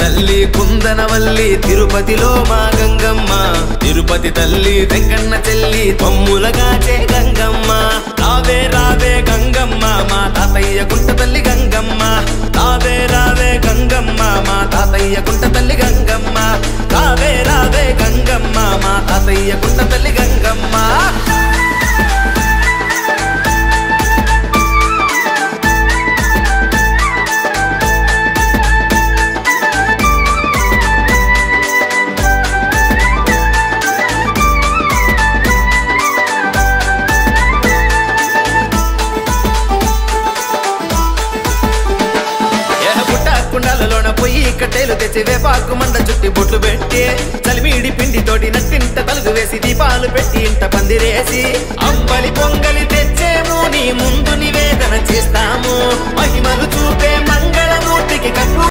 తల్లి కుందనవల్లి తిరుపతిలో మా గంగమ్మ తిరుపతి తల్లి వెంకన్న చెల్లి తమ్ములగాచే గంగమ్మ రావే రావే గంగమ్మ మా తాతయ్య గుంట తల్లి గంగమ్మ రావే రావే గంగమ్మ మా తాతయ్య గుంట తల్లి గంగమ్మ రావే రావే గంగమ్మ మా తాతయ్య గుంట తల్లి గంగమ్మ కుండాలలోన పొయ్యి కట్టెలు తెచ్చి వేపాకు మండ చుట్టి బొట్లు పెట్టి చలిమీడి పిండి తోటి నట్టింట తలుగు వేసి దీపాలు పెట్టి ఇంట పందిరేసి అంబలి పొంగలి తెచ్చేము నీ ముందు నివేదన చేస్తాము మహిమలు చూపే